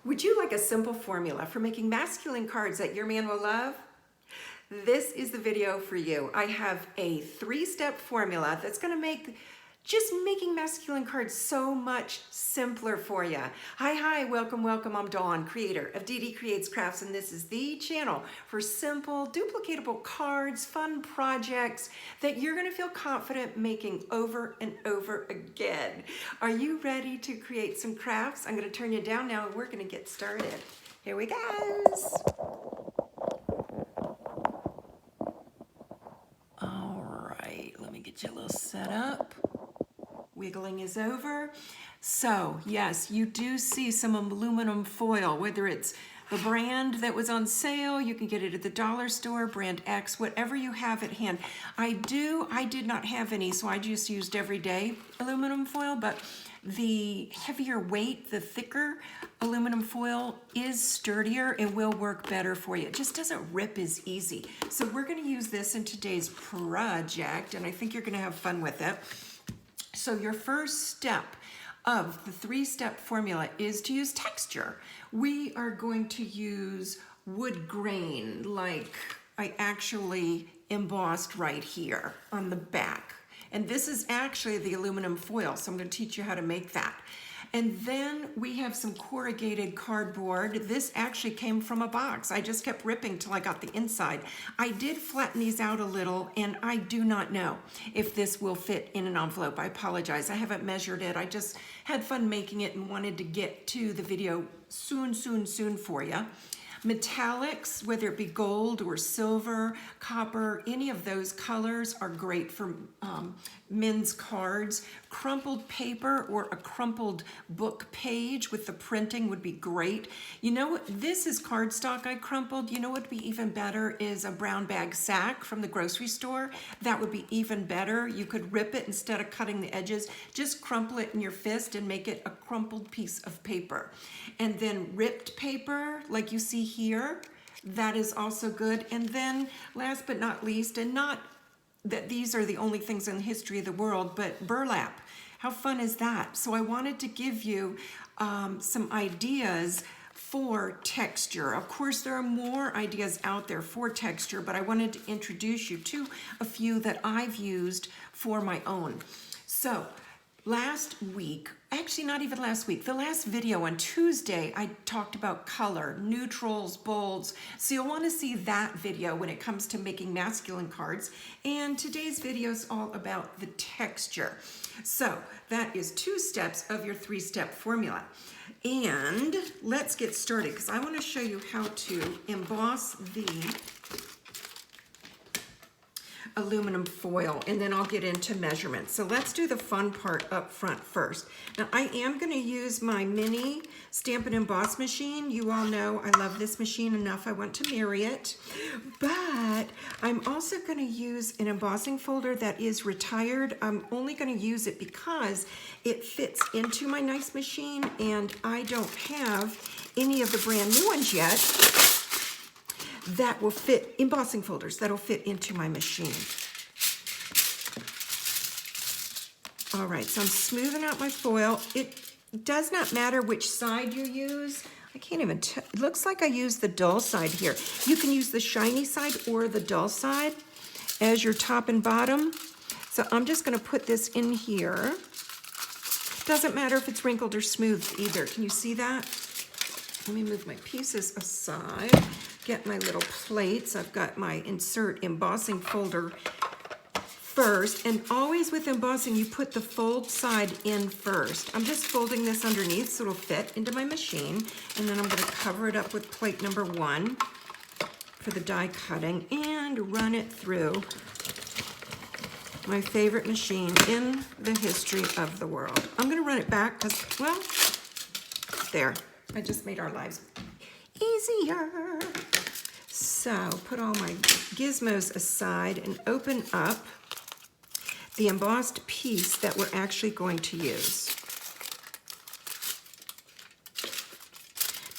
Would you like a simple formula for making masculine cards that your man will love? This is the video for you. I have a 3-step formula that's going to make just making masculine cards so much simpler for you. Hi, welcome. I'm Dawn, creator of DD Creates Crafts, and this is the channel for simple, duplicatable cards, fun projects that you're going to feel confident making over and over again. Are you ready to create some crafts? I'm going to turn you down now and we're going to get started. Here we go. All right, let me get you a little set up. Wiggling is over. So yes, you do see some aluminum foil, whether it's the brand that was on sale, you can get it at the dollar store, brand X, whatever you have at hand. I did not have any, so I just used everyday aluminum foil, but the heavier weight, the thicker aluminum foil is sturdier and will work better for you. It just doesn't rip as easy. So we're gonna use this in today's project, and I think you're gonna have fun with it. So your first step of the 3-step formula is to use texture. We are going to use wood grain, like I actually embossed right here on the back. And this is actually the aluminum foil, so I'm going to teach you how to make that. And then we have some corrugated cardboard. This actually came from a box. I just kept ripping till I got the inside. I did flatten these out a little, and I do not know if this will fit in an envelope. I apologize. I haven't measured it. I just had fun making it and wanted to get to the video soon for you. Metallics, whether it be gold or silver, copper, any of those colors are great for men's cards. Crumpled paper or a crumpled book page with the printing would be great. You know what? This is cardstock I crumpled. You know what would be even better is a brown bag sack from the grocery store. That would be even better. You could rip it instead of cutting the edges. Just crumple it in your fist and make it a crumpled piece of paper. And then ripped paper, like you see here, that is also good. And then last but not least, and not that these are the only things in the history of the world, but burlap. How fun is that? So I wanted to give you some ideas for texture. Of course, there are more ideas out there for texture, but I wanted to introduce you to a few that I've used for my own. So last week, actually not even last week, the last video on Tuesday, I talked about color, neutrals, bolds. So you'll want to see that video when it comes to making masculine cards. And today's video is all about the texture. So that is 2 steps of your 3-step formula. And let's get started because I want to show you how to emboss the aluminum foil, and then I'll get into measurements. So let's do the fun part up front first. Now I am going to use my mini stamp and emboss machine. You all know I love this machine enough. I want to marry it, but I'm also going to use an embossing folder that is retired. I'm only going to use it because it fits into my nice machine, and I don't have any of the brand new ones yet that will fit, embossing folders that'll fit into my machine. All right, so I'm smoothing out my foil. It does not matter which side you use. I can't even tell. It looks like I use the dull side here. You can use the shiny side or the dull side as your top and bottom. So I'm just gonna put this in here. Doesn't matter if it's wrinkled or smooth either. Can you see that? Let me move my pieces aside. Get my little plates. I've got my insert embossing folder first, and always with embossing you put the fold side in first. I'm just folding this underneath so it'll fit into my machine, and then I'm going to cover it up with plate number 1 for the die cutting and run it through my favorite machine in the history of the world. I'm going to run it back because, well, there. I just made our lives easier. So put all my gizmos aside and open up the embossed piece that we're actually going to use.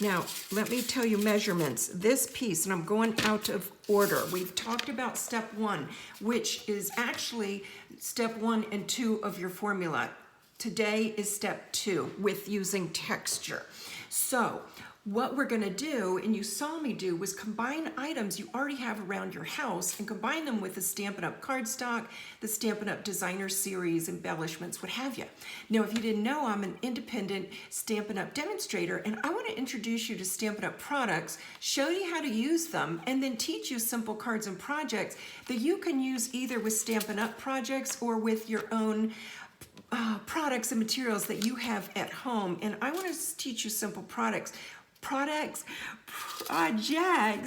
Now, let me tell you measurements. This piece, and I'm going out of order. We've talked about step 1, which is actually step 1 and 2 of your formula. Today is step 2 with using texture. So what we're gonna do, and you saw me do, was combine items you already have around your house and combine them with the Stampin' Up! Cardstock, the Stampin' Up! Designer Series, embellishments, what have you. Now, if you didn't know, I'm an independent Stampin' Up! Demonstrator, and I wanna introduce you to Stampin' Up! Products, show you how to use them, and then teach you simple cards and projects that you can use either with Stampin' Up! Projects or with your own products and materials that you have at home. And I want to teach you simple projects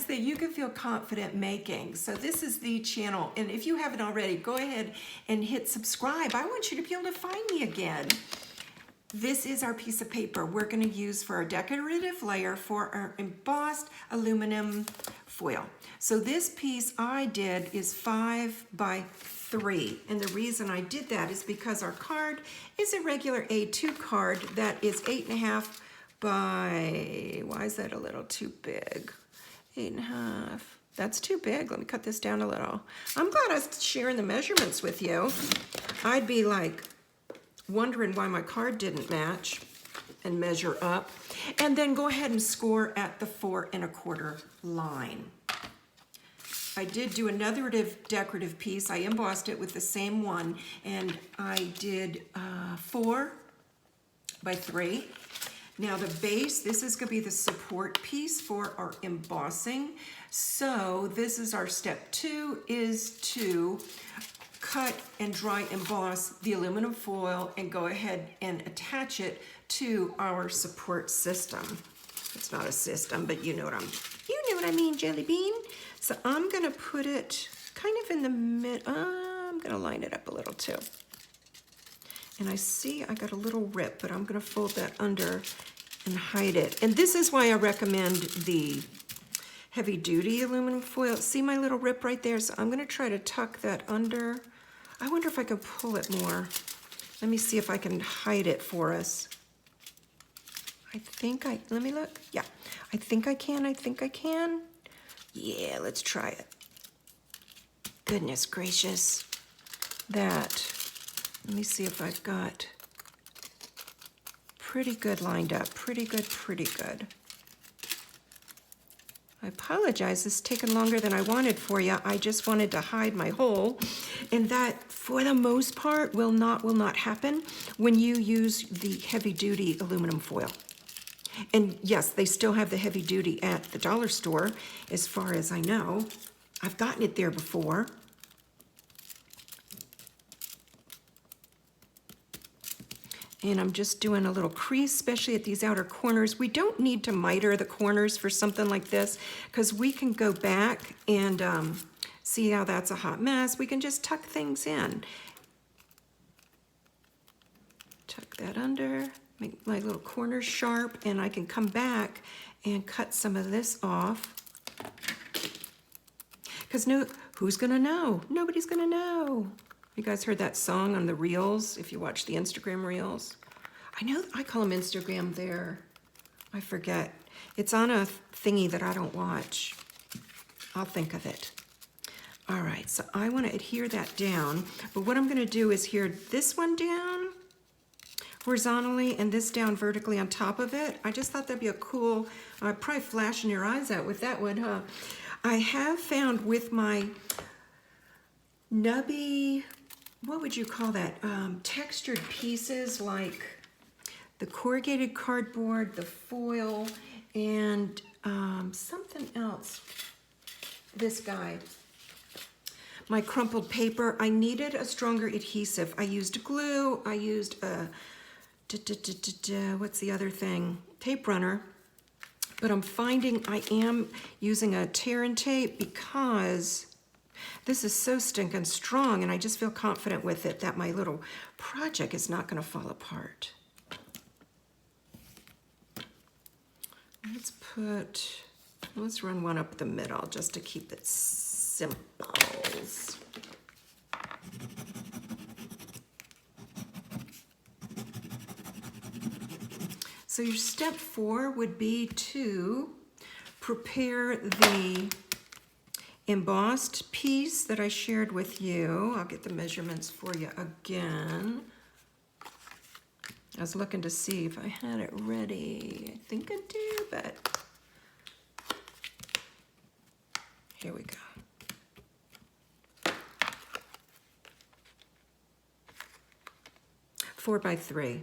that you can feel confident making. So this is the channel, and if you haven't already, go ahead and hit subscribe. I want you to be able to find me again. This is our piece of paper we're going to use for our decorative layer for our embossed aluminum foil. So this piece I did is 5 by 3, and the reason I did that is because our card is a regular A2 card that is 8.5 by, why is that a little too big? 8.5, that's too big. Let me cut this down a little. I'm glad I was sharing the measurements with you. I'd be like wondering why my card didn't match and measure up. And then go ahead and score at the 4 1/4 line. I did do another decorative piece. I embossed it with the same one, and I did 4 by 3. Now the base, this is gonna be the support piece for our embossing. So this is our step 2, is to cut and dry emboss the aluminum foil and go ahead and attach it to our support system. It's not a system, but you know what I mean, Jelly Bean. So I'm gonna put it kind of in the mid, I'm gonna line it up a little too. And I see I got a little rip, but I'm gonna fold that under and hide it. And this is why I recommend the heavy duty aluminum foil. See my little rip right there? So I'm gonna try to tuck that under. I wonder if I can pull it more. Let me see if I can hide it for us. Let me look. Yeah, I think I can. Yeah, let's try it. Goodness gracious. Let me see if I've got pretty good lined up. Pretty good. I apologize, this is taking longer than I wanted for you. I just wanted to hide my hole. And that, for the most part, will not happen when you use the heavy duty aluminum foil. And yes, they still have the heavy duty at the dollar store, as far as I know. I've gotten it there before. And I'm just doing a little crease, especially at these outer corners. We don't need to miter the corners for something like this, because we can go back and see how that's a hot mess. We can just tuck things in. Tuck that under. Make my little corners sharp, and I can come back and cut some of this off. Because who's gonna know? Nobody's gonna know. You guys heard that song on the Reels, if you watch the Instagram Reels? I call them Instagram there. I forget. It's on a thingy that I don't watch. I'll think of it. All right, so I wanna adhere that down, but what I'm gonna do is adhere this one down horizontally and this down vertically on top of it. I just thought that'd be a cool, probably flashing your eyes out with that one, huh? I have found with my nubby, what would you call that? Textured pieces like the corrugated cardboard, the foil, and something else. This guy. My crumpled paper, I needed a stronger adhesive. I used glue, I used what's the other thing? Tape runner. But I'm finding I am using a tear and tape because this is so stinking strong, and I just feel confident with it that my little project is not gonna fall apart. Let's run one up the middle just to keep it simple. So your step 4 would be to prepare the embossed piece that I shared with you. I'll get the measurements for you again. I was looking to see if I had it ready. I think I do, but here we go. 4 by 3.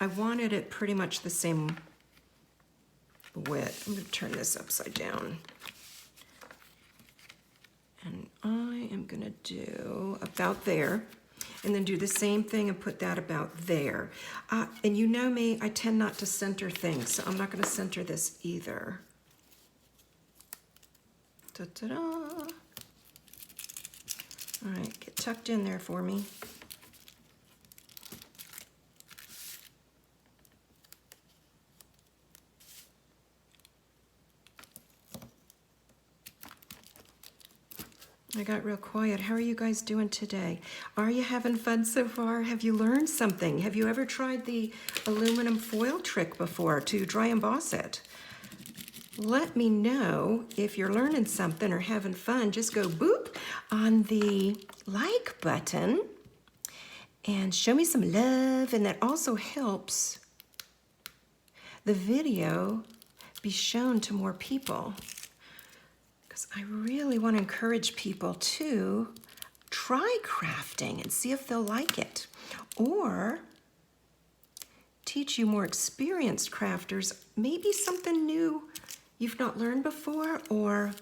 I wanted it pretty much the same width. I'm going to turn this upside down. And I am going to do about there. And then do the same thing and put that about there. And you know me, I tend not to center things, so I'm not going to center this either. Ta-da-da. All right, get tucked in there for me. I got real quiet. How are you guys doing today? Are you having fun so far? Have you learned something? Have you ever tried the aluminum foil trick before to dry emboss it? Let me know if you're learning something or having fun. Just go boop on the like button and show me some love. And that also helps the video be shown to more people. I really want to encourage people to try crafting and see if they'll like it, or teach you more experienced crafters maybe something new you've not learned before, or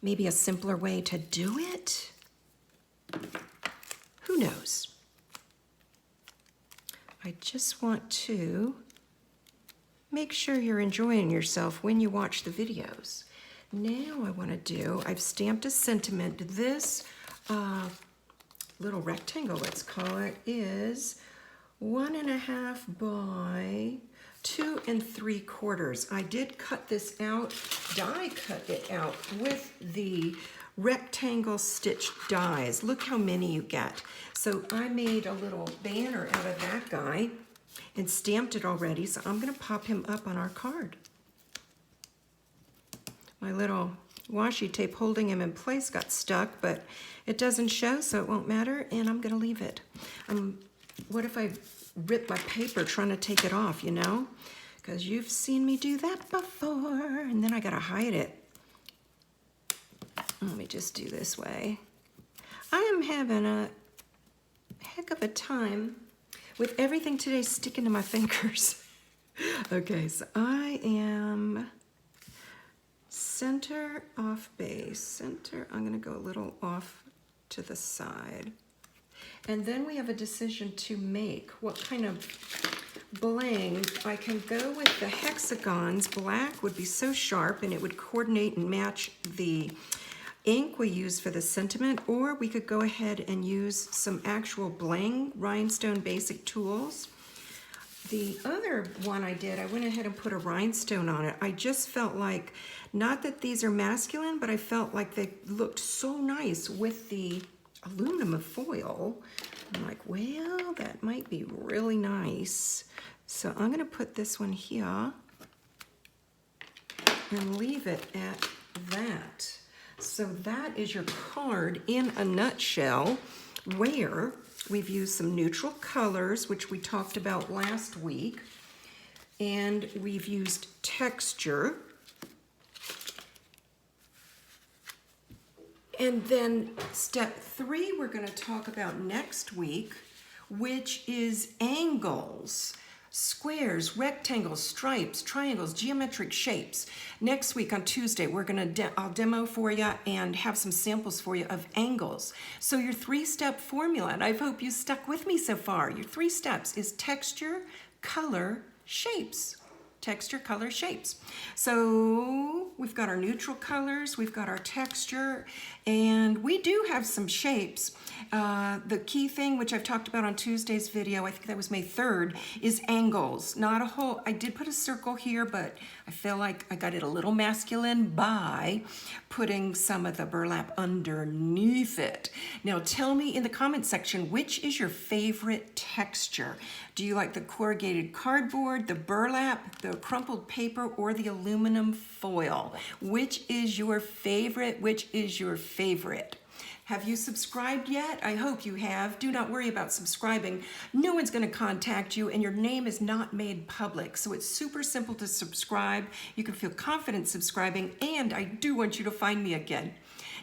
maybe a simpler way to do it. Who knows? I just want to make sure you're enjoying yourself when you watch the videos. Now I want to do, I've stamped a sentiment. This little rectangle, let's call it, is 1.5 by 2 3/4. I did cut this out, die cut it out with the rectangle stitched dies. Look how many you get. So I made a little banner out of that guy and stamped it already, so I'm going to pop him up on our card. My little washi tape holding him in place got stuck, but it doesn't show, so it won't matter, and I'm going to leave it. What if I rip my paper trying to take it off, you know? Because you've seen me do that before, and then I got to hide it. Let me just do this way. I am having a heck of a time with everything today sticking to my fingers. Okay, so I am center off base, center, I'm gonna go a little off to the side. And then we have a decision to make. What kind of bling? I can go with the hexagons. Black would be so sharp and it would coordinate and match the ink we use for the sentiment, or we could go ahead and use some actual bling, rhinestone basic tools. The other one I did, I went ahead and put a rhinestone on it. I just felt like, not that these are masculine, but I felt like they looked so nice with the aluminum foil. I'm like, well, that might be really nice. So I'm gonna put this one here and leave it at that. So that is your card in a nutshell, where we've used some neutral colors, which we talked about last week, and we've used texture. And then step 3 we're going to talk about next week, which is angles, squares, rectangles, stripes, triangles, geometric shapes. Next week on Tuesday, we're gonna I'll demo for you and have some samples for you of angles. So your 3-step formula, and I hope you stuck with me so far, your 3 steps is texture, color, shapes. Texture, color, shapes. So we've got our neutral colors, we've got our texture, and we do have some shapes. The key thing, which I've talked about on Tuesday's video, I think that was May 3rd, is angles. Not a whole, I did put a circle here, but I feel like I got it a little masculine by putting some of the burlap underneath it. Now tell me in the comment section, which is your favorite texture? Do you like the corrugated cardboard, the burlap, the crumpled paper, or the aluminum foil? Which is your favorite? Which is your favorite? Have you subscribed yet? I hope you have. Do not worry about subscribing. No one's going to contact you, and your name is not made public. So it's super simple to subscribe. You can feel confident subscribing, and I do want you to find me again.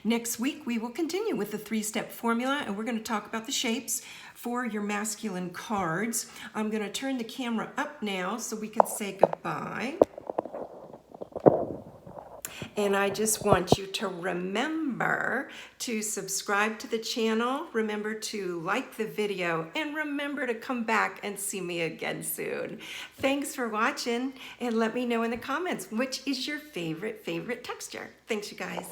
Next week, we will continue with the 3-step formula, and we're going to talk about the shapes for your masculine cards. I'm going to turn the camera up now so we can say goodbye. And I just want you to remember to subscribe to the channel, remember to like the video, and remember to come back and see me again soon. Thanks for watching, and let me know in the comments which is your favorite texture. Thanks, you guys.